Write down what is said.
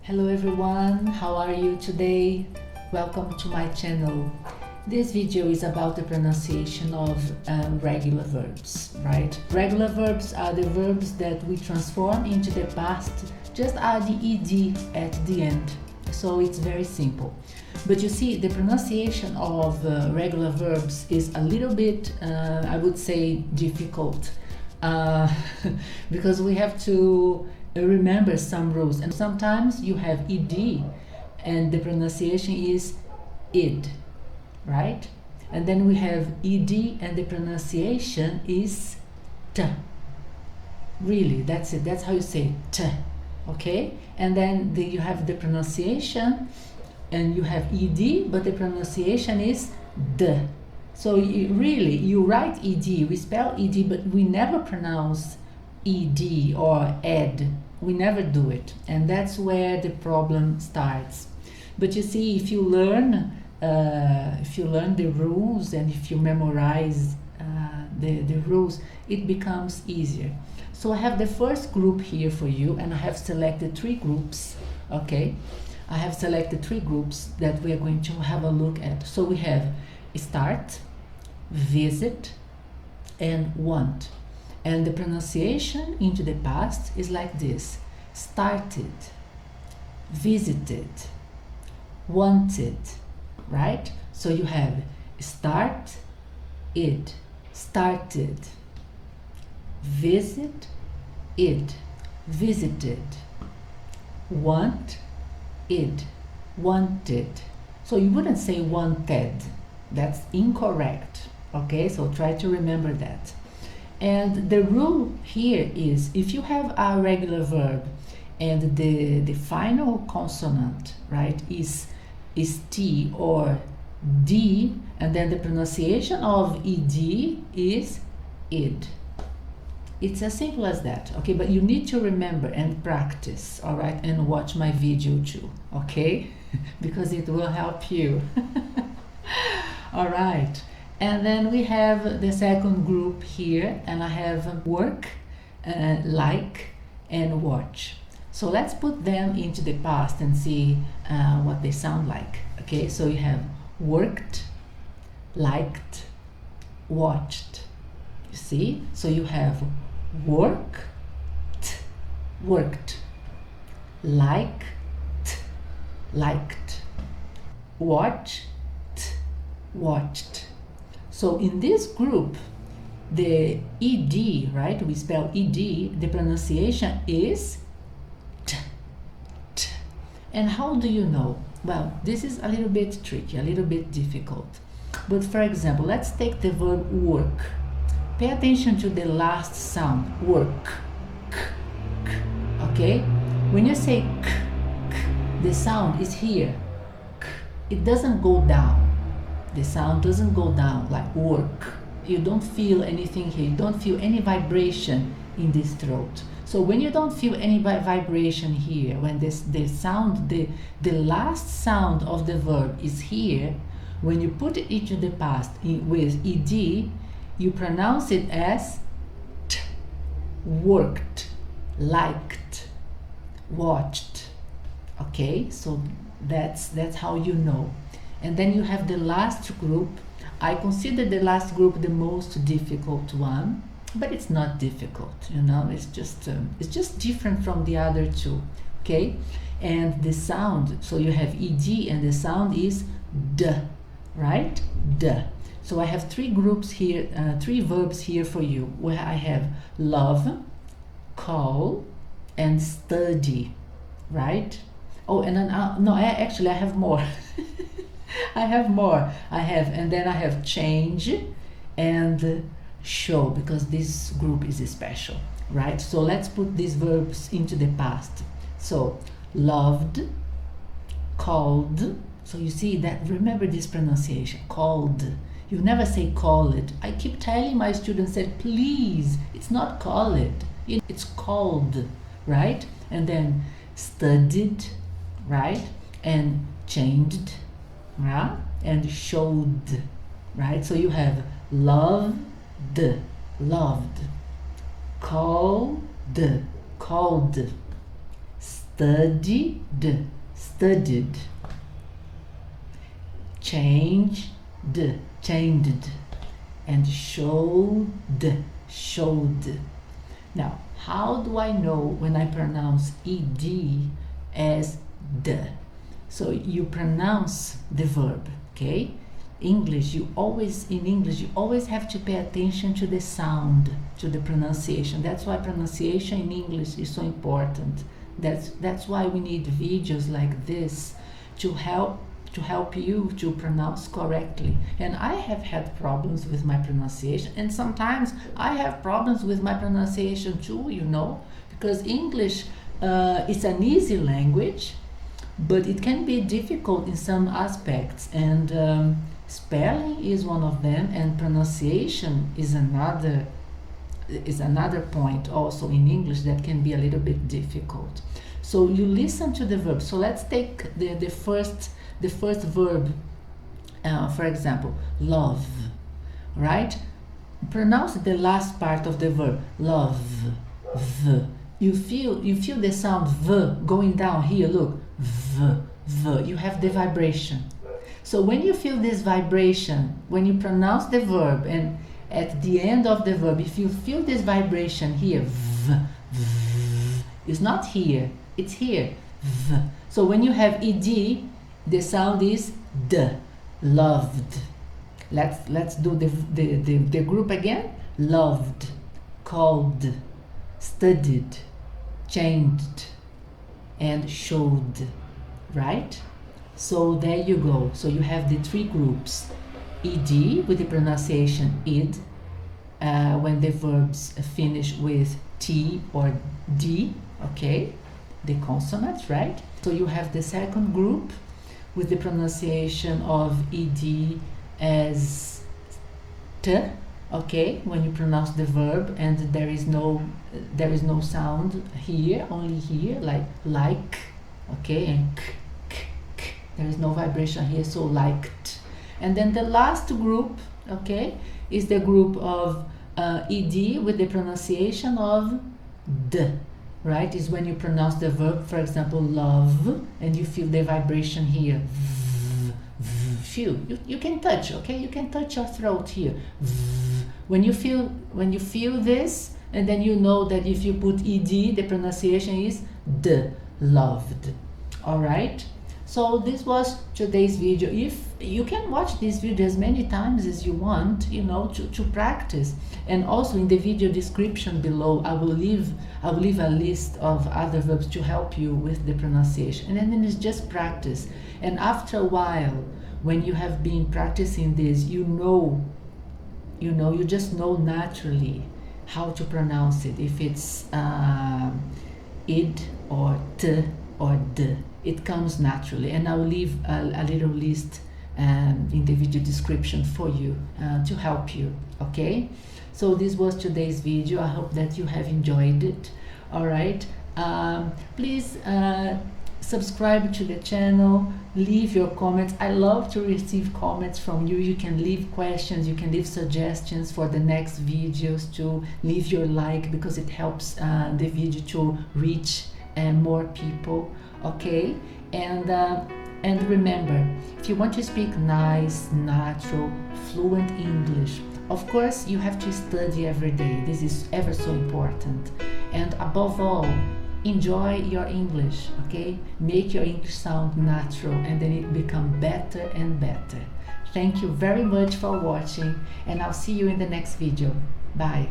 Hello everyone, how are you today? Welcome to my channel. This video is about the pronunciation of regular verbs, right? Regular verbs are the verbs that we transform into the past, just add the ed at the end. So it's very simple. But you see, the pronunciation of regular verbs is a little bit, I would say, difficult because we have to remember some rules, and sometimes you have ed and the pronunciation is id, right? And then we have ed and the pronunciation is t. Really, that's it, that's how you say t, okay? And then you have the pronunciation and you have ed, but the pronunciation is d. So you write ed, we spell ed, but we never pronounce ed or ed. We never do it, and that's where the problem starts. But you see, if you learn the rules and if you memorize the rules, it becomes easier. So I have the first group here for you, and I have selected 3 groups. Okay, I have selected 3 groups that we are going to have a look at. So we have start, visit, and want. And the pronunciation into the past is like this: started, visited, wanted, right? So you have start, id, started, visit, id, visited, want, id, wanted. So you wouldn't say wanted, that's incorrect, okay? So try to remember that. And the rule here is, if you have a regular verb and the final consonant, right, is T or D, and then the pronunciation of ed is id. It's as simple as that, okay? But you need to remember and practice, all right? And watch my video too, okay? Because it will help you. All right. And then we have the second group here, and I have work, like, and watch. So let's put them into the past and see what they sound like. Okay, so you have worked, liked, watched. You see? So you have worked, liked, liked, watched, watched. So in this group, the ed, right, we spell ed, the pronunciation is t, t. And how do you know? Well, this is a little bit tricky, a little bit difficult. But for example, let's take the verb work. Pay attention to the last sound, work, k, k, okay? When you say k, k, the sound is here, k. It doesn't go down. The sound doesn't go down like work. You don't feel anything here. You don't feel any vibration in this throat. So when you don't feel any vibration here, when the last sound of the verb is here, when you put it into the past with ed, you pronounce it as t, worked, liked, watched. Okay, so that's how you know. And then you have the last group. I consider the last group the most difficult one, but it's not difficult, you know, it's just different from the other 2, okay? And the sound, so you have ed and the sound is d, right? D. So I have 3 groups here, 3 verbs here for you, where I have love, call, and study, right? Oh, and then, no, actually I have more. I have more. And then I have change and show, because this group is special, right? So let's put these verbs into the past. So loved, called. So you see that, remember this pronunciation, called. You never say call it. I keep telling my students that, please, it's not call it. It's called, right? And then studied, right? And changed, yeah? And showed, right? So you have loved, loved, called, studied, studied. Changed, changed. And showed, showed. Now, how do I know when I pronounce ed as d? So you pronounce the verb, okay? In English, you always have to pay attention to the sound, to the pronunciation. That's why pronunciation in English is so important. That's why we need videos like this to help you to pronounce correctly. And I have had problems with my pronunciation, and sometimes I have problems with my pronunciation too, you know, because English is an easy language, but it can be difficult in some aspects, and spelling is one of them, and pronunciation is another point also in English that can be a little bit difficult. So you listen to the verb. So let's take the first verb, for example, love, right? Pronounce the last part of the verb, love, v. You feel the sound v going down here, look, v, v. You have the vibration. So when you feel this vibration, when you pronounce the verb, and at the end of the verb, if you feel this vibration here, v, v, it's not here, it's here, v. So when you have ed, the sound is d, loved. Let's do the group again. Loved, called, studied, changed, and showed, right? So there you go. So you have the three groups. Ed with the pronunciation id, when the verbs finish with t or d, okay? The consonants, right? So you have the second group with the pronunciation of ed as t, okay, when you pronounce the verb and there is no sound here, only here, like, okay, and k, k, k. There is no vibration here, so liked. And then the last group, okay, is the group of ed with the pronunciation of d, right? Is when you pronounce the verb, for example, love, and you feel the vibration here. Feel. You can touch, okay? You can touch your throat here. When you feel this, and then you know that if you put ed, the pronunciation is d, loved. All right? So this was today's video. If you can watch this video as many times as you want, you know, to practice. And also in the video description below, I will leave a list of other verbs to help you with the pronunciation. And then it's just practice. And after a while, when you have been practicing this, you just know naturally how to pronounce it. If it's id or t or d, it comes naturally. And I'll leave a little list in the video description for you to help you, okay? So this was today's video. I hope that you have enjoyed it. All right, please subscribe to the channel, leave your comments. I love to receive comments from you. You can leave questions, you can leave suggestions for the next videos, to leave your like, because it helps the video to reach more people, okay? And remember, if you want to speak nice, natural, fluent English, of course you have to study every day. This is ever so important. And above all, enjoy your English, okay? Make your English sound natural, and then it become better and better. Thank you very much for watching, and I'll see you in the next video. Bye.